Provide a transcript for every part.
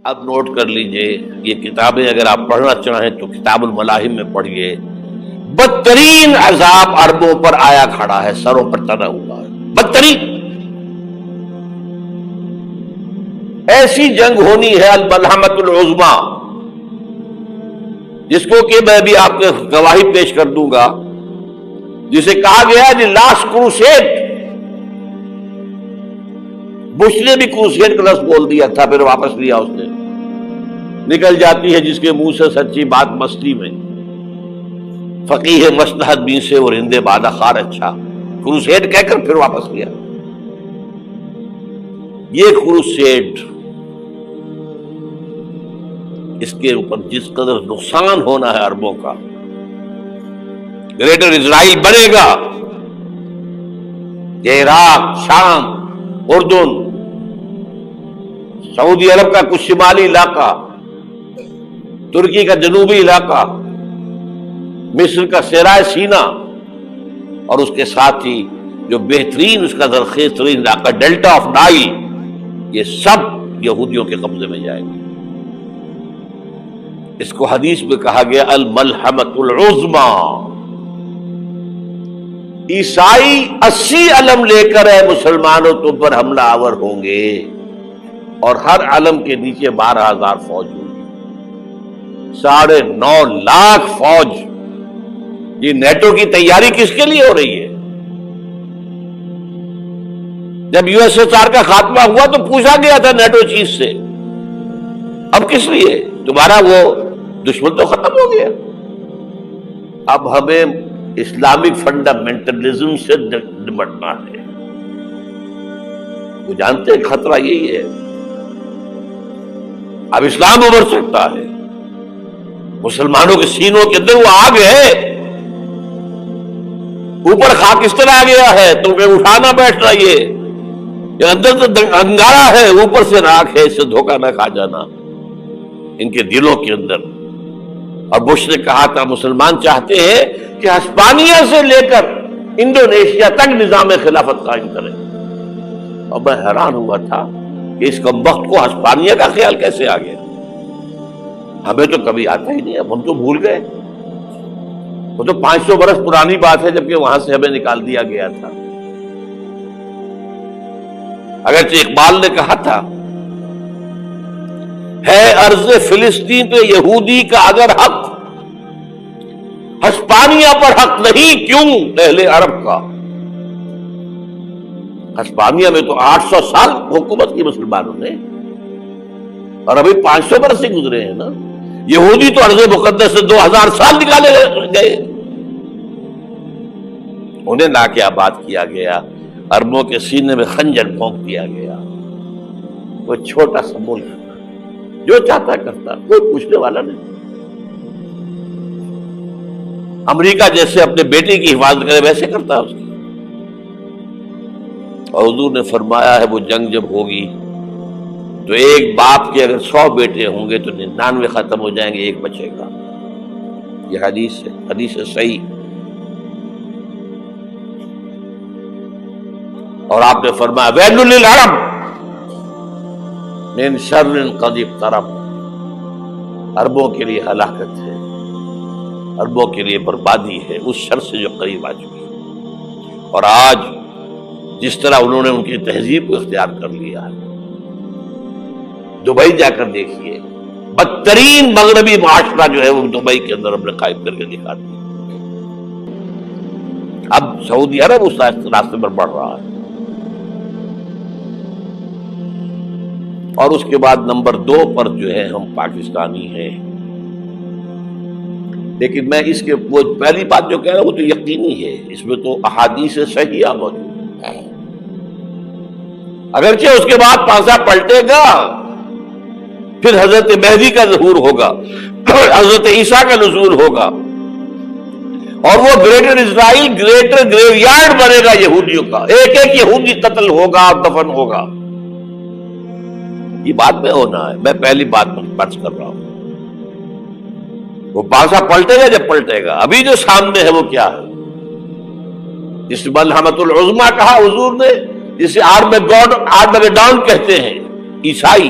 اب نوٹ کر لیجئے، یہ کتابیں اگر آپ پڑھنا چاہیں تو کتاب الملاحم میں پڑھیے۔ بدترین عذاب عربوں پر آیا کھڑا ہے، سروں پر تنا ہوا ہے، بدترین ایسی جنگ ہونی ہے الملحمۃ العظمیٰ، جس کو کہ میں بھی آپ کو گواہی پیش کر دوں گا، جسے کہا گیا ہے دی لاسٹ کروسیڈ۔ بش نے بھی کروسیڈ کا لفظ بول دیا تھا، پھر واپس لیا اس نے۔ نکل جاتی ہے جس کے منہ سے سچی بات مستی میں، فقیہ مصلحت بین سے اور ہندے بادہ خار اچھا، کروسیڈ کہہ کر پھر واپس لیا۔ یہ کروسیڈ، اس کے اوپر جس قدر نقصان ہونا ہے عربوں کا، گریٹر اسرائیل بنے گا، یہ عراق، شام، اردن، سعودی عرب کا کچھ شمالی علاقہ، ترکی کا جنوبی علاقہ، مصر کا صحرائے سینا، اور اس کے ساتھ ہی جو بہترین اس کا زرخیز ترین علاقہ ڈیلٹا آف نائل، یہ سب یہودیوں کے قبضے میں جائے گا۔ اس کو حدیث میں کہا گیا الملحمۃ العظمیٰ۔ عیسائی 80 علم لے کر ہے مسلمانوں تم پر حملہ آور ہوں گے، اور ہر علم کے نیچے 12,000 فوج ہوگی، 9.5 لاکھ فوج۔ یہ نیٹو کی تیاری کس کے لیے ہو رہی ہے؟ جب یو ایس ایس آر کا خاتمہ ہوا تو پوچھا گیا تھا نیٹو چیف سے، اب کس لیے؟ تمہارا وہ دشمن تو ختم ہو گیا، اب ہمیں اسلامک فنڈامنٹلزم سے نمٹنا ہے۔ وہ جانتے ہیں خطرہ یہی ہے، اب اسلام ابھر سکتا ہے، مسلمانوں کے سینوں کے اندر وہ آگ ہے، اوپر خاکستر آ گیا ہے، تمہیں اٹھانا بیٹھنا، یہ اندر تو انگارہ ہے، اوپر سے راکھ ہے، اس سے دھوکہ نہ کھا جانا ان کے دلوں کے اندر۔ اور بش نے کہا تھا مسلمان چاہتے ہیں کہ ہسپانیہ سے لے کر انڈونیشیا تک نظام خلافت قائم کریں، اور میں حیران ہوا تھا کہ اس کمبخت کو ہسپانیہ کا خیال کیسے آ گیا؟ ہمیں تو کبھی آتا ہی نہیں، اب ہم تو بھول گئے، وہ تو 500 برس پرانی بات ہے، جبکہ وہاں سے ہمیں نکال دیا گیا تھا۔ اگرچہ اقبال نے کہا تھا ہے ارض فلسطین پہ یہودی کا اگر حق، ہسپانیہ پر حق نہیں کیوں اہل عرب کا؟ ہسپانیہ میں تو 800 سال حکومت کی مسلمانوں نے، اور ابھی 500 برس سے گزرے ہیں نا۔ یہودی تو ارض مقدس سے 2000 سال نکالے گئے، انہیں نہ کیا بات کیا گیا، عربوں کے سینے میں خنجر بھونک دیا گیا۔ وہ چھوٹا سا ملک جو چاہتا کرتا، کوئی پوچھنے والا نہیں۔ امریکہ جیسے اپنے بیٹے کی حفاظت کرے ویسے کرتا اس کی۔ اور حضور نے فرمایا ہے وہ جنگ جب ہوگی تو ایک باپ کے اگر 100 بیٹے ہوں گے تو 99 ختم ہو جائیں گے، ایک بچے گا۔ یہ حدیث ہے، حدیث ہے صحیح۔ اور آپ نے فرمایا ویل للعرب من شر قد اقترب، عربوں کے لیے ہلاکت ہے، عربوں کے لیے بربادی ہے اس شر سے جو قریب آ چکی۔ اور آج جس طرح انہوں نے ان کی تہذیب کو اختیار کر لیا ہے، دبئی جا کر دیکھیے، بدترین مغربی معاشرہ جو ہے وہ دبئی کے اندر ہم نے قائم کر کے دکھا دیا۔ اب سعودی عرب اس راستے پر بڑھ رہا ہے۔ اور اس کے بعد نمبر 2 پر جو ہے ہم پاکستانی ہیں، لیکن میں اس کے وہ پہلی بات جو کہہ رہا ہوں وہ تو یقینی ہے، اس میں تو احادیث صحیحہ موجود ہے۔ اگرچہ اس کے بعد پانسا پلٹے گا، پھر حضرت مہدی کا ظہور ہوگا، حضرت عیسیٰ کا نزول ہوگا، اور وہ گریٹر اسرائیل گریٹر گریو یارڈ بنے گا یہودیوں کا، ایک ایک یہودی قتل ہوگا اور دفن ہوگا۔ یہ بات میں ہونا ہے، میں پہلی بات پر کر رہا ہوں۔ وہ پانسا پلٹے گا جب پلٹے گا، ابھی جو سامنے ہے وہ کیا ہے؟ جس ملحمۃ العظمیٰ کہا حضور نے، جسے آرمیگیڈون کہتے ہیں عیسائی،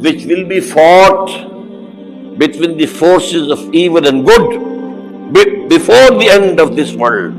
which will be fought between the forces of evil and good before the end of this world.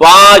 5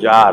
4,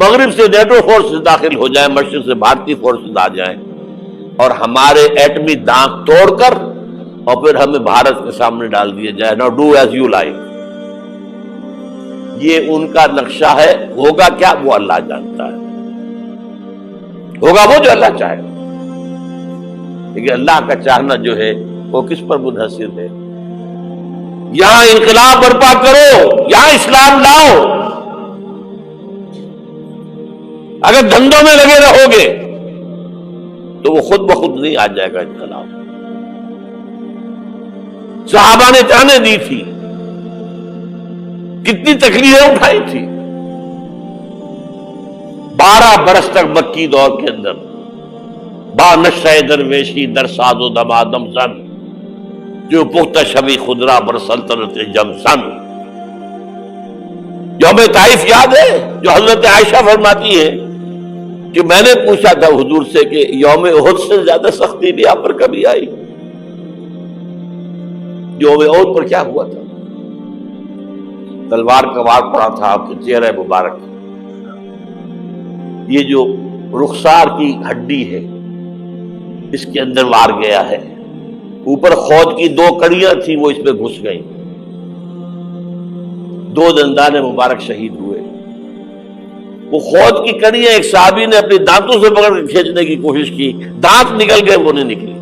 مغرب سے نیٹو فورسز داخل ہو جائیں، مشرق سے بھارتی فورسز آ جائیں اور ہمارے ایٹمی دانت توڑ کر اور پھر ہمیں بھارت کے سامنے ڈال دیا جائے، نو ڈو ایز یو لائک. یہ ان کا نقشہ ہے. ہوگا کیا وہ اللہ جانتا ہے، ہوگا وہ جو اللہ چاہے. لیکن اللہ کا چاہنا جو ہے وہ کس پر منحصر ہے؟ یہاں انقلاب برپا کرو، یہاں اسلام لاؤ. اگر دھندوں میں لگے رہو گے تو وہ خود بخود نہیں آ جائے گا انقلاب. صحابہ نے جانیں دی تھی، کتنی تکلیفیں اٹھائی تھی. 12 برس تک مکی دور کے اندر با نشہ درویشی در ساز و دمادم زن، جو پختہ شبی خدرا بر سلطنت جم سن. یوم طائف یاد ہے جو حضرت عائشہ فرماتی ہے کہ میں نے پوچھا تھا حضور سے کہ یوم احد سے زیادہ سختی بھی آپ پر کبھی آئی؟ یوم احد پر کیا ہوا تھا؟ تلوار کا وار پڑا تھا آپ کے چہرہ مبارک. یہ جو رخسار کی ہڈی ہے اس کے اندر وار گیا ہے. اوپر خود کی 2 کڑیاں تھیں، وہ اس میں گھس گئیں. 2 دندان مبارک شہید ہوئے. وہ خود کی کڑیاں ایک صحابی نے اپنے دانتوں سے پکڑ کے کھینچنے کی کوشش کی، دانت نکل گئے، وہ نہیں نکلی.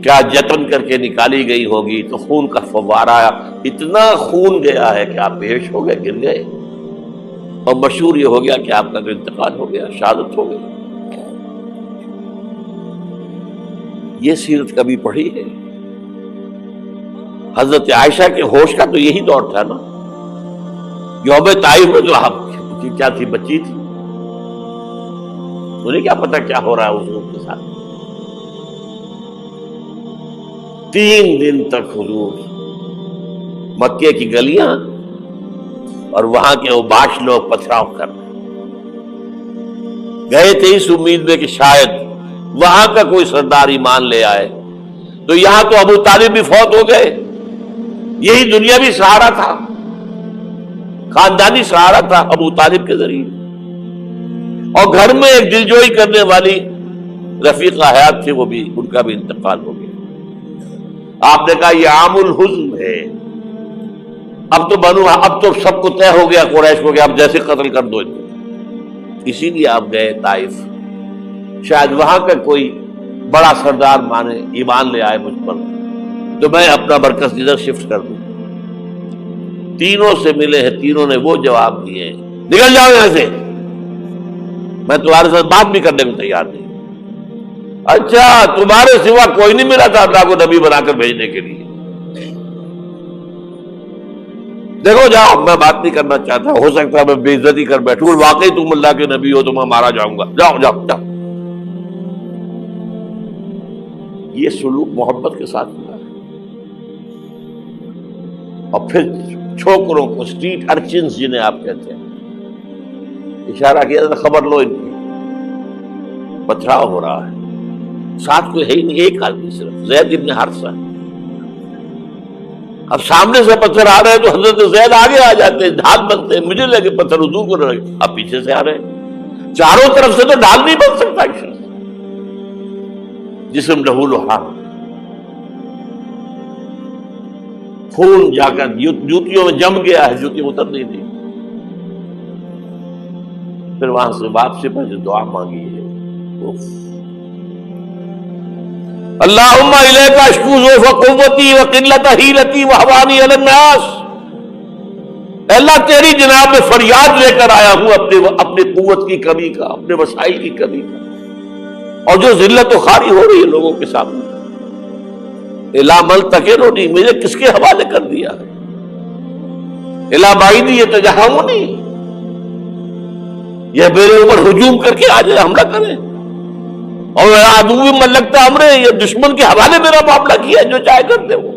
کیا جتن کر کے نکالی گئی ہوگی تو خون کا فوارہ، اتنا خون گیا ہے کہ آپ بے ہوش ہو گئے، گر گئے. اور مشہور یہ ہو گیا کہ آپ کا انتقال ہو گیا، شہادت ہو گئی. یہ سیرت کبھی پڑھی ہے؟ حضرت عائشہ کے ہوش کا تو یہی دور تھا نا. یوم طائف میں جو آپ کیا تھی، بچی تھی، انہیں کیا پتا کیا ہو رہا ہے اس لوگ کے ساتھ. 3 دن تک حضور مکے کی گلیاں اور وہاں کے اوباش لوگ پتھراؤ کر گئے تھے اس امید میں کہ شاید وہاں کا کوئی سردار ایمان لے آئے. تو یہاں تو ابو طالب بھی فوت ہو گئے. یہی دنیا بھی سہارا تھا، خاندانی سہارا تھا ابو طالب کے ذریعے. اور گھر میں ایک دلجوئی کرنے والی رفیقہ حیات تھی، وہ بھی، ان کا بھی انتقال ہو گیا. آپ نے کہا یہ عام الحزن ہے. اب تو سب کو طے ہو گیا قریش کو کہ آپ جیسے قتل کر دو. اسی لیے آپ گئے طائف، شاید وہاں کا کوئی بڑا سردار مانے، ایمان لے آئے مجھ پر، تو میں اپنا مرکز ادھر شفٹ کر دوں. تینوں سے ملے ہیں، تینوں نے وہ جواب دیے ہیں، نکل جاؤ یہاں سے، میں تمہارے ساتھ بات بھی کرنے کو تیار نہیں. اچھا، تمہارے سوا کوئی نہیں ملا تھا اللہ کو نبی بنا کر بھیجنے کے لیے؟ دیکھو جاؤ، میں بات نہیں کرنا چاہتا، ہو سکتا ہے میں بے عزتی کر بیٹھوں، واقعی تم اللہ کے نبی ہو تو میں مارا جاؤں گا. جاؤ جاؤ جاؤ. یہ سلوک محبت کے ساتھ ہوا ہے. اور پھر چھوکروں کو، اسٹریٹ ارچنز جنہیں آپ کہتے ہیں، اشارہ کیا تھا، خبر لو ان کی، پتھراؤ ہو رہا ہے. ساتھ کوئی ہے ہی نہیں، ایک آدمی صرف، زید ابن حارثہ. اب سامنے سے پتھر آ رہے ہیں تو حضرت زید آگے آ جاتے ہیں، ڈھال بنتے ہیں. مجھے لگے پتھر حضور کو لگے، اب پیچھے سے آ رہے ہیں. چاروں طرف سے تو ڈھال نہیں بن سکتا. جسم لہو لہاب، خون جا کر جوتیوں میں جم گیا ہے، جوتی اتر نہیں تھی. پھر وہاں سے واپسی پر جو دعا مانگی ہے، اللہم الیک اشکو ضعف قوتی وقلت حیلتی وہوانی علی الناس. اللہ تیری جناب میں فریاد لے کر آیا ہوں اپنی قوت کی کمی کا، اپنے وسائل کی کمی کا، اور جو ذلت و خواری ہو رہی ہے لوگوں کے سامنے. الا من تکلنی، مجھے کس کے حوالے کر دیا ہے؟ الا بعیدی یتجہمنی، یہ میرے اوپر ہجوم کر کے آ جائے، حملہ کرے. اور عدو من لگتا امرے، یہ دشمن کے حوالے میرا معاملہ کیا، جو چاہے کرتے وہ.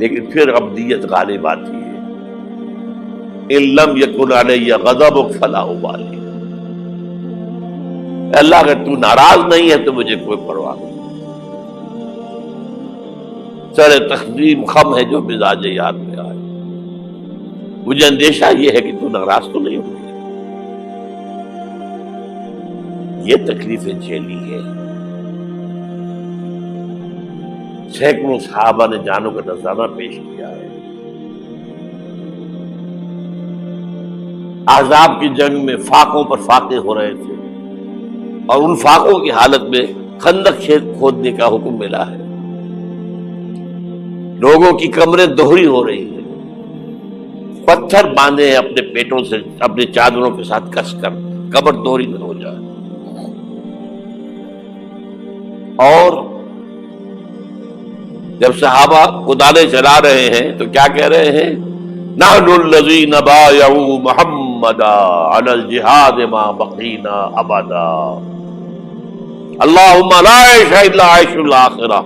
لیکن پھر عبدیت غالب آتی ہے. ان لم یکن علی غضبک فلا ابالی. اللہ اگر تو ناراض نہیں ہے تو مجھے کوئی پرواہ نہیں. سر تقدیم خم ہے جو مزاج یاد میں آئے. مجھے اندیشہ یہ ہے کہ تو ناراض تو نہیں ہوگی. یہ تکلیفیں جھیلی ہے. سینکڑوں صحابہ نے جانوں کا نذرانہ پیش کیا ہے. احزاب کی جنگ میں فاقوں پر فاقے ہو رہے تھے اور ان فاقوں کی حالت میں خندق کھودنے کا حکم ملا ہے. لوگوں کی کمریں دوہری ہو رہی ہیں. پتھر باندھے ہیں اپنے پیٹوں سے اپنے چادروں کے ساتھ کس کر قبر دوہری نہ ہو جائے. اور جب صحابہ کدالیں چلا رہے ہیں تو کیا کہہ رہے ہیں؟ نحن الذین بایعوا محمدا علی الجہاد ما بقینا ابدا اللہم لا عیش الا عیش الاخرہ.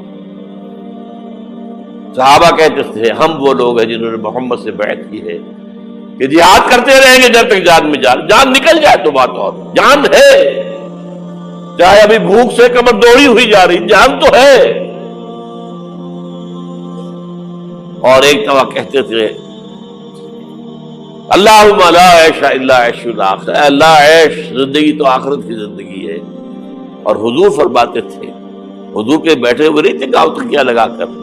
صحابہ کہتے تھے ہم وہ لوگ ہیں جنہوں نے محمد سے بیعت کی ہے کہ جہاد کرتے رہیں گے جب تک جان میں جان نکل جائے تو بات اور. جان ہے، چاہے ابھی بھوک سے کمر دوڑی ہوئی جا رہی، جان تو ہے. اور ایک دفعہ کہتے تھے اللہم لا عیش الا عیش الاخرہ، اے اللہ عیش زندگی تو آخرت کی زندگی ہے. اور حضور فرماتے تھے، حضور کے بیٹھے ہوئے نہیں تھے گاؤں تکیہ لگا کر،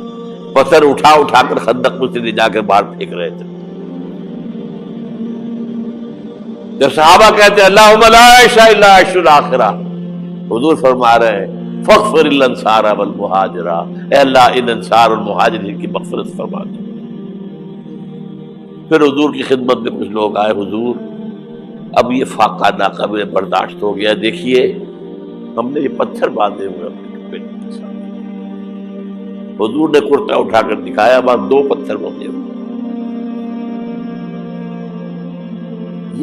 پتھر اٹھا اٹھا کر خندق میں سے لے جا کر باہر پھینک رہے تھے. جب صحابہ کہتے ہیں اللہم لا عیش الا عیش الاخرہ، حضور فرما رہے ہیں فاغفر الانصار والمہاجرہ، اے اللہ ان انصار اور مہاجرین کی مغفرت فرما دو. پھر حضور کی خدمت میں کچھ لوگ آئے، حضور اب یہ فاقہ ناقابل برداشت ہو گیا، دیکھیے ہم نے یہ پتھر باندھے ہوئے اپنے پیٹ کے ساتھ. حضور نے کرتا اٹھا کر دکھایا، وہاں 2 پتھر بندھے ہوئے.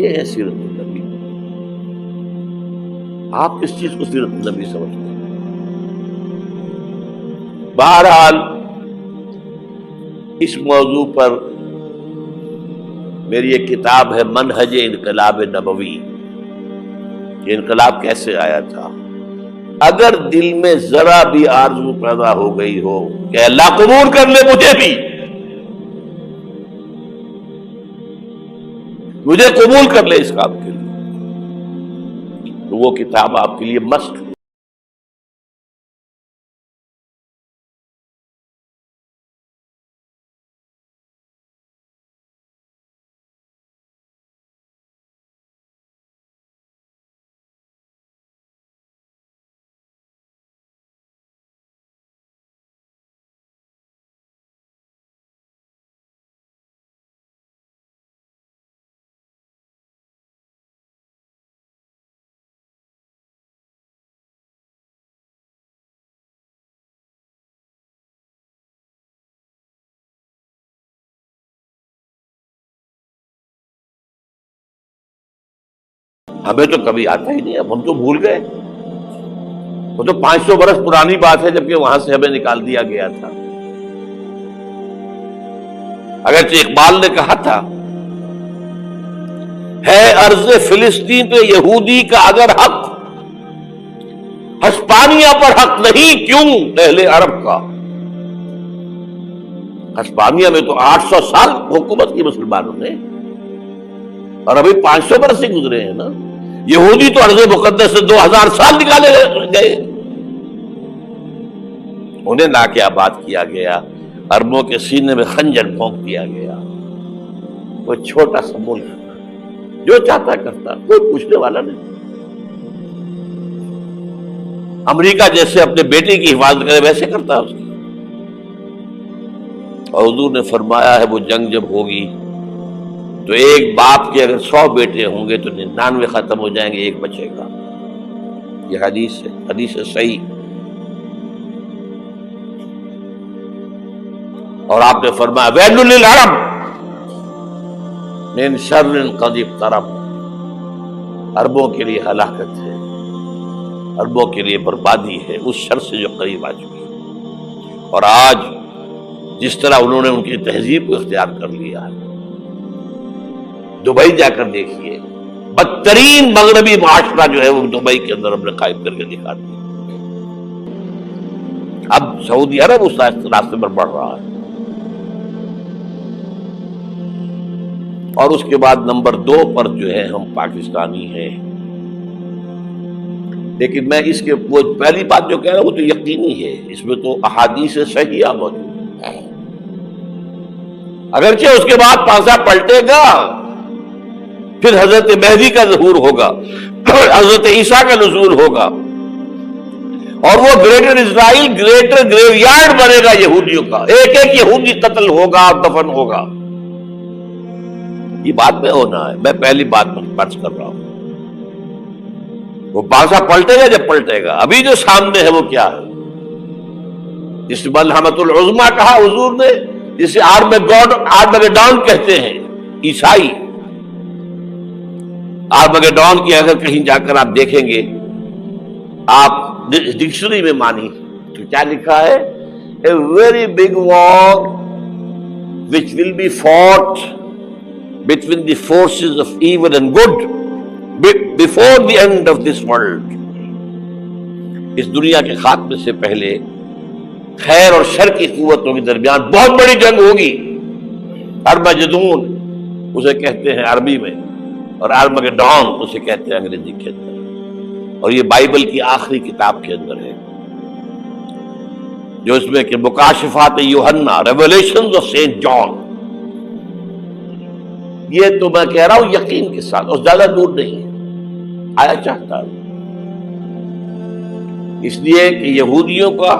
یہ ہے سیرت النبی. آپ کس چیز کو سیرت النبی سمجھتے ہیں؟ بہرحال اس موضوع پر میری ایک کتاب ہے منہج انقلاب نبوی. یہ انقلاب کیسے آیا تھا؟ اگر دل میں ذرا بھی آرزو پیدا ہو گئی ہو کہ اللہ قبول کر لے مجھے قبول کر لے اس کام کے لیے، تو وہ کتاب آپ کے لیے مست ہے. ہمیں تو کبھی آتا ہی نہیں، اب ہم تو بھول گئے. وہ تو 500 برس پرانی بات ہے جبکہ وہاں سے ہمیں نکال دیا گیا تھا. اگرچہ اقبال نے کہا تھا ہے ارض فلسطین پہ یہودی کا اگر حق، ہسپانیہ پر حق نہیں کیوں اہل عرب کا. ہسپانیہ میں تو 800 سال حکومت کی مسلمانوں نے، اور ابھی 500 برس سے گزرے ہیں نا. یہودی تو ارض مقدس سے 2000 سال نکالے گئے. انہیں لا کے آباد کیا گیا، عربوں کے سینے میں خنجر بھونک دیا گیا. وہ چھوٹا سا ملک جو چاہتا کرتا، کوئی پوچھنے والا نہیں. امریکہ جیسے اپنے بیٹے کی حفاظت کرے ویسے کرتا اس کی. اور حضور نے فرمایا ہے وہ جنگ جب ہوگی تو ایک باپ کے اگر 100 بیٹے ہوں گے تو 99 ختم ہو جائیں گے، ایک بچے گا. یہ حدیث ہے، حدیث ہے صحیح. اور آپ نے فرمایا ویل للعرب من شر قد اقترب، عربوں کے لیے ہلاکت ہے، عربوں کے لیے بربادی ہے اس شر سے جو قریب آ چکی ہے. اور آج جس طرح انہوں نے ان کی تہذیب کو اختیار کر لیا ہے، دبئی جا کر دیکھیے، بدترین مغربی معاشرہ جو ہے وہ دبئی کے اندر ہم نے قائم کر کے دکھا دیا. اب سعودی عرب اس راستے پر بڑھ رہا ہے. اور اس کے بعد نمبر 2 پر جو ہے ہم پاکستانی ہیں. لیکن میں اس کے وہ پہلی بات جو کہہ رہا ہوں وہ تو یقینی ہے، اس میں تو احادیث صحیحہ موجود ہے. اگرچہ اس کے بعد پانسا پلٹے گا، پھر حضرت مہدی کا ظہور ہوگا، حضرت عیسیٰ کا نزول ہوگا، اور وہ گریٹر اسرائیل گریٹر گریو یارڈ بنے گا یہودیوں کا. ایک ایک یہودی قتل ہوگا، دفن ہوگا. یہ بات میں ہونا ہے، میں پہلی بات فرض کر رہا ہوں. وہ پانسا پلٹے گا جب پلٹے گا. ابھی جو سامنے ہے وہ کیا ہے؟ جس ملحمۃ العظمیٰ کہا حضور نے، جسے آرمگیڈون کہتے ہیں عیسائی. آرمگیڈون کی اگر کہیں جا کر آپ دیکھیں گے، آپ ڈکشنری میں مانی تو کیا لکھا ہے؟ A very big war which will be fought between the forces of evil and good before the end of this world. اس دنیا کے خاتمے سے پہلے خیر اور شر کی قوتوں کے درمیان بہت بڑی جنگ ہوگی. ارمجدون اسے کہتے ہیں عربی میں، اور آرمگیڈون اسے کہتے ہیں انگریزی کے اندر. اور یہ بائبل کی آخری کتاب کے اندر ہے، جو اس میں کہ مکاشفات یوحنا، ریویلیشنز آف سینٹ جان. یہ تو میں کہہ رہا ہوں یقین کے ساتھ، اور زیادہ دور نہیں ہے، آیا چاہتا ہے. اس لیے کہ یہودیوں کا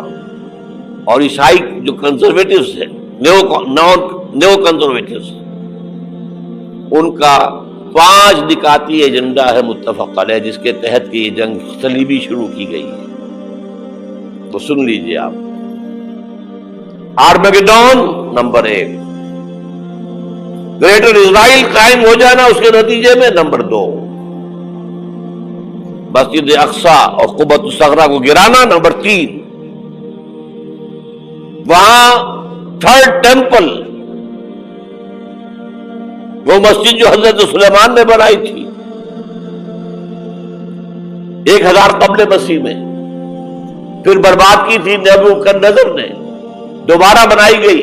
اور عیسائی جو کنزرویٹوز ہیں، نیو کنزرویٹوز، ان کا 5 نکاتی ایجنڈا ہے متفق علیہ، جس کے تحت کہ یہ جنگ صلیبی شروع کی گئی ہے. تو سن لیجئے آپ. آرمگیڈون نمبر 1، گریٹر اسرائیل قائم ہو جانا اس کے نتیجے میں نمبر 2، مسجد اقصی اور قبۃ الصغریٰ کو گرانا نمبر 3، وہاں 3rd ٹیمپل، وہ مسجد جو حضرت سلیمان نے بنائی تھی 1000 قبل مسیح میں، پھر برباد کی تھی نیبوکدنیزر نے، دوبارہ بنائی گئی،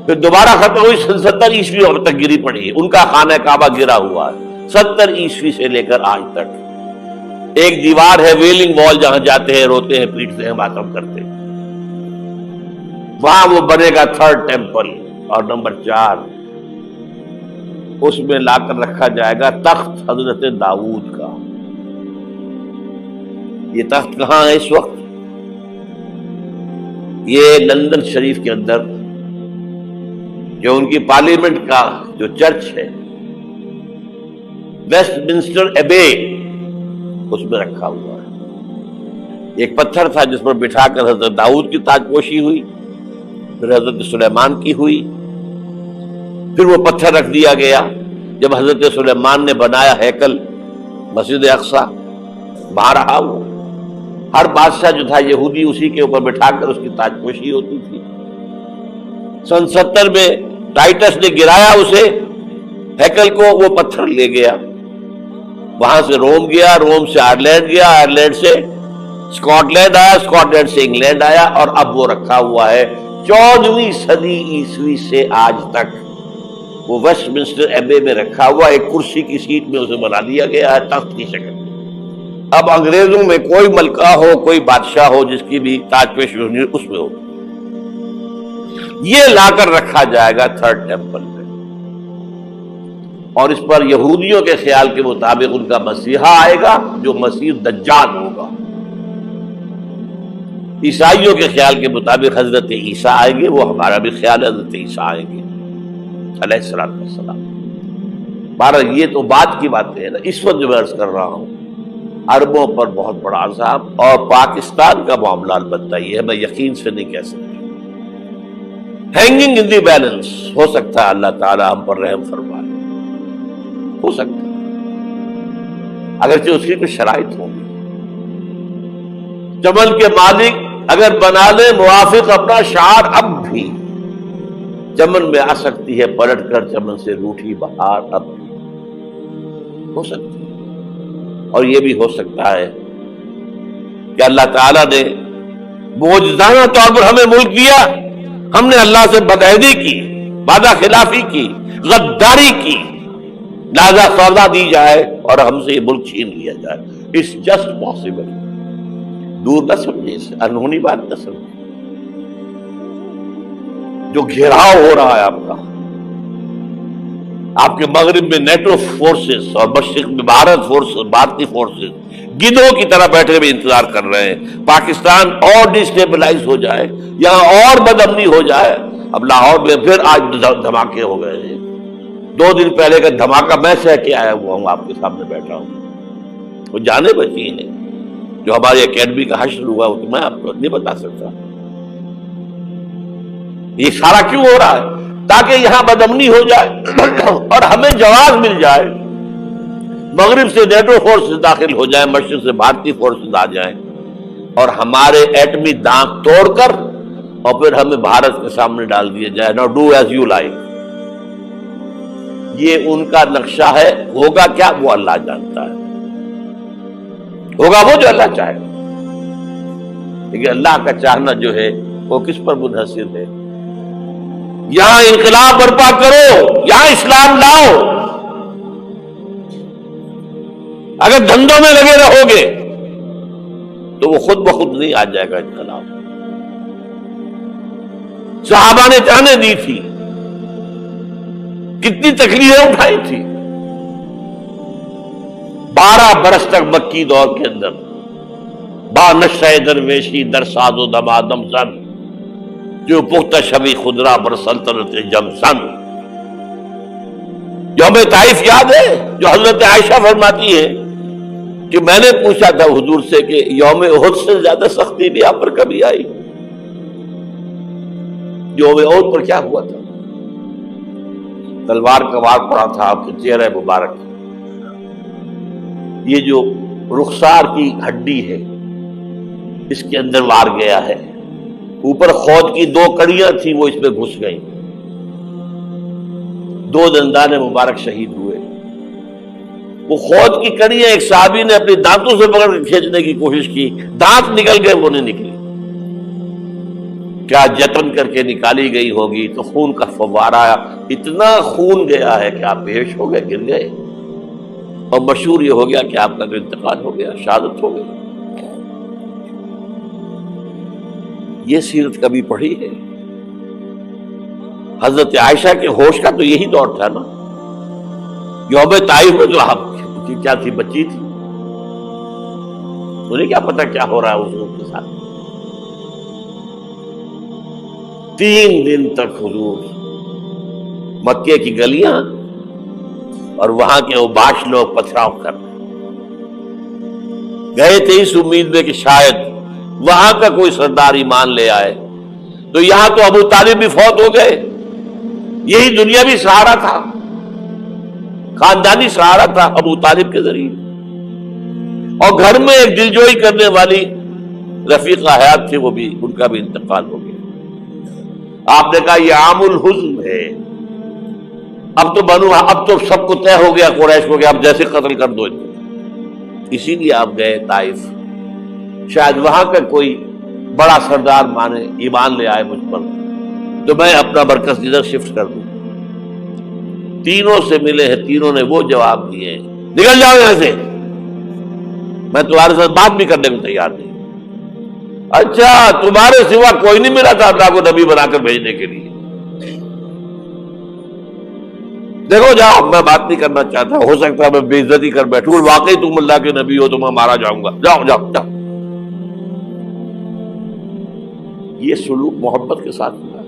پھر دوبارہ ختم ہوئی 70 عیسوی تک گری پڑی. ان کا خانہ کعبہ گرا ہوا ہے 70 عیسوی سے لے کر آج تک. ایک دیوار ہے ویلنگ وال، جہاں جاتے ہیں، روتے ہیں، پیٹتے ہیں، ماتم کرتے ہیں. وہاں وہ بنے گا 3rd ٹیمپل. اور نمبر 4، اس میں لا کر رکھا جائے گا تخت حضرت داؤد کا. یہ تخت کہاں ہے اس وقت؟ یہ لندن شریف کے اندر جو ان کی پارلیمنٹ کا جو چرچ ہے، ویسٹ منسٹر ایبے، اس میں رکھا ہوا ہے. ایک پتھر تھا جس پر بٹھا کر حضرت داؤد کی تاج پوشی ہوئی، پھر حضرت سلیمان کی ہوئی، پھر وہ پتھر رکھ دیا گیا جب حضرت سلیمان نے بنایا ہیکل مسجد اقصی. وہاں رہا وہ. ہر بادشاہ جو تھا یہودی اسی کے اوپر بٹھا کر اس کی تاج پوشی ہوتی تھی. سن 70 میں ٹائٹس نے گرایا اسے، ہیکل کو. وہ پتھر لے گیا، وہاں سے روم گیا، روم سے آئرلینڈ گیا، آئرلینڈ سے اسکاٹ لینڈ آیا، اسکاٹ لینڈ سے انگلینڈ آیا، اور اب وہ رکھا ہوا ہے 14ویں صدی عیسوی سے آج تک. وہ ویسٹ منسٹر ایبے میں رکھا ہوا، ایک کرسی کی سیٹ میں اسے بنا دیا گیا ہے تخت کی شکل. اب انگریزوں میں کوئی ملکہ ہو، کوئی بادشاہ ہو جس کی بھی تاج پوشی ہونی اس میں ہو، یہ لا کر رکھا جائے گا 3rd ٹیمپل میں. اور اس پر یہودیوں کے خیال کے مطابق ان کا مسیحا آئے گا جو مسیح دجال ہوگا. عیسائیوں کے خیال کے مطابق حضرت عیسیٰ آئیں گے. وہ ہمارا بھی خیال ہے حضرت عیسیٰ آئیں گے علیہ السلام. بہرحال یہ تو بات کی باتیں ہیں نا. اس وقت جو میں عرض کر رہا ہوں، عربوں پر بہت بڑا عذاب، اور پاکستان کا معاملہ البتہ یہ ہے، میں یقین سے نہیں کہہ سکتا. ہینگنگ ان دی بیلنس، ہو سکتا ہے اللہ تعالیٰ ہم پر رحم فرمائے، ہو سکتا ہے، اگرچہ اس کی کچھ شرائط ہوگی. چمن کے مالک اگر بنا لے موافق اپنا شعار، اب بھی چمن میں آ سکتی ہے پلٹ کر چمن سے روٹھی بہار. اب بھی ہو سکتی ہے. اور یہ بھی ہو سکتا ہے کہ اللہ تعالیٰ نے معجزانہ طور پر ہمیں ملک دیا، ہم نے اللہ سے بدعہدی کی، وعدہ خلافی کی، غداری کی، لہذا سودا دی جائے اور ہم سے یہ ملک چھین لیا جائے. It's just possible. دور نہ سمجھے، اسے انہونی بات نہ سمجھے. جو گھیراؤ ہو رہا ہے آپ کے مغرب میں نیٹو فورسز اور مشرق میں بھارتی فورسز گدھوں کی طرح بیٹھے ہوئے انتظار کر رہے ہیں پاکستان اور ڈسٹیبلائز ہو جائے، یہاں اور بدامنی ہو جائے. اب لاہور میں پھر آج دھماکے ہو گئے ہیں. 2 دن پہلے کا دھماکہ میں سہ کے آیا ہوا ہوں، آپ کے سامنے بیٹھا ہوں. وہ جانے بچی ہیں جو ہماری اکیڈمی کا حشر ہوا وہ تو میں آپ کو نہیں بتا سکتا. یہ سارا کیوں ہو رہا ہے؟ تاکہ یہاں بدامنی ہو جائے اور ہمیں جواز مل جائے. مغرب سے نیٹو فورسز داخل ہو جائیں، مشرق سے بھارتی فورسز آ جائیں اور ہمارے ایٹمی دانت توڑ کر اور پھر ہمیں بھارت کے سامنے ڈال دیا جائے. نو ڈو ایز یو لائک. یہ ان کا نقشہ ہے. ہوگا کیا وہ اللہ جانتا ہے. ہوگا وہ جو اللہ چاہے. لیکن اللہ کا چاہنا جو ہے وہ کس پر منحصر ہے؟ یہاں انقلاب برپا کرو، یہاں اسلام لاؤ. اگر دھندوں میں لگے رہو گے تو وہ خود بخود نہیں آ جائے گا انقلاب. صحابہ نے جانیں دی تھی، کتنی تکلیفیں اٹھائی تھی. 12 برس تک مکی دور کے اندر با نشہ درویشی در ساز و دمادم زن جو پختہ شبی خدرا بر سلطنت جم سن. یوم طائف یاد ہے جو حضرت عائشہ فرماتی ہے کہ میں نے پوچھا تھا حضور سے کہ یوم احد سے زیادہ سختی بھی آپ پر کبھی آئی؟ یوم احد پر کیا ہوا تھا؟ تلوار کا وار پڑا تھا آپ کے چہرے مبارک. یہ جو رخسار کی ہڈی ہے اس کے اندر وار گیا ہے. اوپر خود کی 2 کڑیاں تھیں وہ اس میں گھس گئیں. 2 دندان مبارک شہید ہوئے. وہ خود کی کڑیاں ایک صحابی نے اپنی دانتوں سے پکڑ کر کھینچنے کی کوشش کی، دانت نکل گئے، وہ نہیں نکلی. کیا جتن کر کے نکالی گئی ہوگی تو خون کا فوارہ آیا. اتنا خون گیا ہے کہ آپ بے ہوش ہو گئے، گر گئے اور مشہور یہ ہو گیا کہ آپ کا تو انتقال ہو گیا، شہادت ہو گئی. یہ سیرت کبھی پڑھی ہے؟ حضرت عائشہ کے ہوش کا تو یہی دور تھا نا. یوم طائف میں جو آپ کی کیا تھی، بچی تھی، انہیں کیا پتا کیا ہو رہا ہے اس کے ساتھ. 3 دن تک حضور مکے کی گلیاں اور وہاں کے اوباش لوگ پتھراؤ کر گئے تھے اس امید میں کہ شاید وہاں کا کوئی سردار ایمان لے آئے. تو یہاں تو ابو طالب بھی فوت ہو گئے. یہی دنیا بھی سہارا تھا، خاندانی سہارا تھا ابو طالب کے ذریعے. اور گھر میں ایک دلجوئی کرنے والی رفیقہ حیات تھی، وہ بھی، ان کا بھی انتقال ہو گیا. آپ نے کہا یہ عام الحزن ہے. اب تو سب کو طے ہو گیا قریش کو کہ آپ جیسے قتل کر دو. اسی لیے آپ گئے طائف. شاید وہاں کا کوئی بڑا سردار مانے، ایمان لے آئے مجھ پر تو میں اپنا مرکز ادھر شفٹ کر دوں. تینوں سے ملے ہیں، تینوں نے وہ جواب دیے ہیں نکل جاؤ یہاں سے، میں تمہارے ساتھ بات بھی کرنے کو تیار نہیں. اچھا تمہارے سوا کوئی نہیں ملا تھا اللہ کو نبی بنا کر بھیجنے کے لیے؟ دیکھو جاؤ، میں بات نہیں کرنا چاہتا، ہو سکتا ہے میں بے عزتی کر بیٹھوں، واقعی تم اللہ کے نبی ہو تو میں مارا جاؤں گا. جاؤ جاؤ جاؤ. یہ سلوک محبت کے ساتھ ہوا ہے.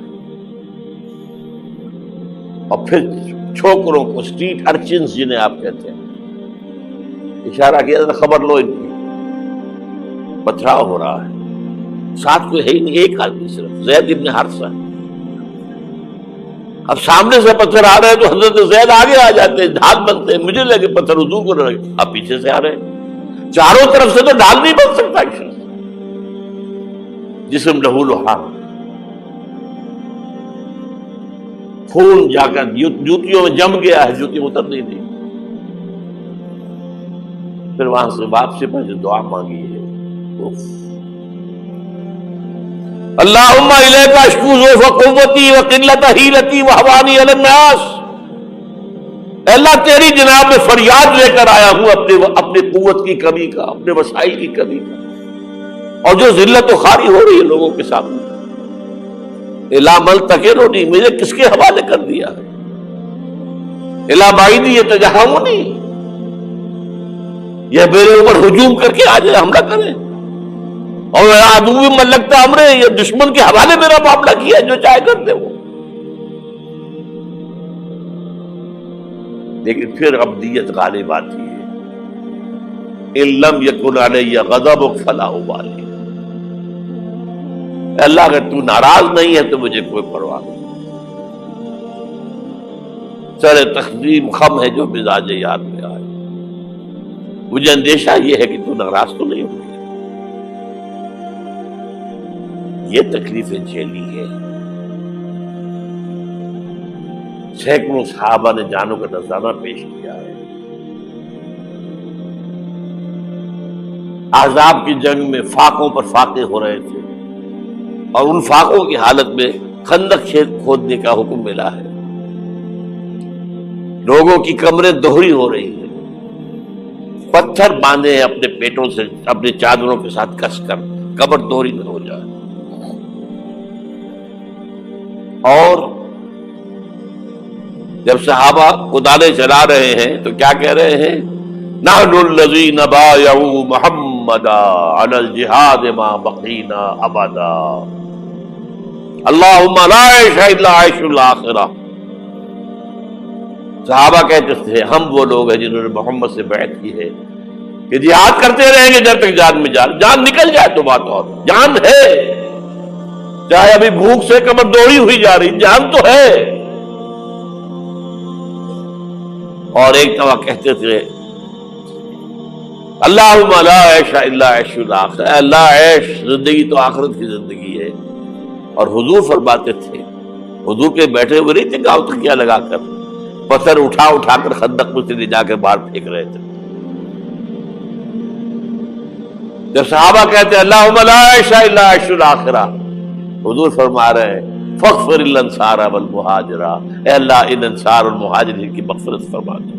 اور پھر چھوکروں کو، اسٹریٹ ارچنز جنہیں آپ کہتے ہیں، اشارہ کیا تھا خبر لو ان کی، پتھراؤ ہو رہا ہے. ساتھ کوئی ہے ہی نہیں، ایک آدمی صرف زید ابن حارثہ. اب سامنے سے پتھر آ رہے ہیں تو حضرت زید آگے آ جاتے ہیں، ڈھال بنتے ہیں، مجھے لگے پتھر حضور کو لگے، اب پیچھے سے آ رہے ہیں. چاروں طرف سے تو ڈھال نہیں بن سکتا. جسم لہو لہان، خون جا کر جوتیوں میں جم گیا ہے، جوتی اتر نہیں دی. پھر وہاں سے واپسی پر جو دعا مانگی ہے، اللہم الیک اشکو ضعف قوتی وقلت حیلتی وہوانی علی الناس اے اللہ تیری جناب میں فریاد لے کر آیا ہوں اپنی قوت کی کمی کا، اپنے وسائل کی کمی کا، اور جو ذلت و خواری ہو رہی ہے لوگوں کے سامنے، الا ملتقرنی، مجھے کس کے حوالے کر دیا ہے، الا بعیدی یتجہمنی، یہ میرے اوپر ہجوم کر کے آ جائے، حملہ کرے، اور عدو من لگتا امرے، یہ دشمن کے حوالے میرا معاملہ کیا، جو چاہے کرتے وہ۔ لیکن پھر ابدیت غالب آتی ہے، ان لم یکن علی غضبک فلا ابالی، اللہ اگر تو ناراض نہیں ہے تو مجھے کوئی پرواہ نہیں، سر تقسیم خم ہے جو مزاج یار میں آئے، مجھے اندیشہ یہ ہے کہ تو ناراض تو نہیں ہوگی۔ یہ تکلیفیں جھیلی ہے، سینکڑوں صحابہ نے جانوں کا نذرانہ پیش کیا ہے، احزاب کی جنگ میں فاقوں پر فاقے ہو رہے تھے، اور ان فاقوں کی حالت میں خندق کھودنے کا حکم ملا ہے، لوگوں کی کمریں دوہری ہو رہی ہیں، پتھر باندھے ہیں اپنے پیٹوں سے، اپنی چادروں کے ساتھ کس کر کمر دوہری نہ ہو جائے، اور جب صحابہ کدالیں چلا رہے ہیں تو کیا کہہ رہے ہیں؟ نحن الذین بایعوا محمدا علی الجہاد ما بقینا ابدا، اللہم لا عیش الا عیش الاخرہ۔ صحابہ کہتے تھے ہم وہ لوگ ہیں جنہوں نے محمد سے بیعت کی ہے کہ جہاد کرتے رہیں گے جب تک جان میں جان نکل جائے تو بات اور، جان ہے، چاہے ابھی بھوک سے کمر دوڑی ہوئی جا رہی، جان تو ہے۔ اور ایک دفعہ کہتے تھے اللہم لا عیش الا عیش الاخرہ، اے اللہ عیش زندگی تو آخرت کی زندگی ہے۔ اور حضور فرماتے تھے، حضور کے بیٹھے ہوئے نہیں تھے گاؤں تکیہ لگا کر، پتھر اٹھا اٹھا کر خندق میں سے لے جا کے باہر پھینک رہے تھے۔ جب صحابہ کہتے ہیں اللہم لا عیش الا عیش الاخرہ، حضور فرما رہے ہیں فاغفر الانصار والمہاجرہ، اے اللہ ان انصار اور مہاجرین کی مغفرت فرما دے۔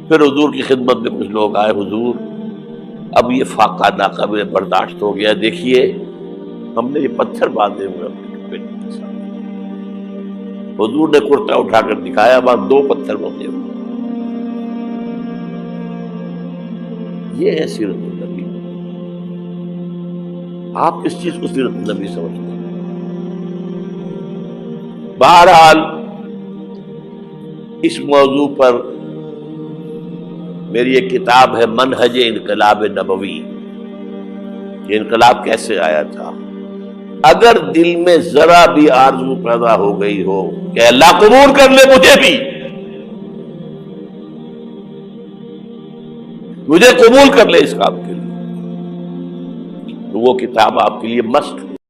پھر حضور کی خدمت میں کچھ لوگ آئے، حضور اب یہ فاقہ ناقابل برداشت ہو گیا، دیکھیے ہم نے یہ پتھر باندھے ہوئے اپنے پیٹ کے ساتھ۔ حضور نے کرتا اٹھا کر دکھایا، وہاں 2 پتھر بندھے ہوئے۔ یہ ہے سیرت النبی۔ آپ کس چیز کو سیرت النبی سمجھتے ہیں؟ بہرحال اس موضوع پر میری ایک کتاب ہے منہج انقلاب نبوی، یہ انقلاب کیسے آیا تھا۔ اگر دل میں ذرا بھی آرزو پیدا ہو گئی ہو کہ اللہ قبول کر لے مجھے قبول کر لے اس کام کے لیے، تو وہ کتاب آپ کے لیے مسٹ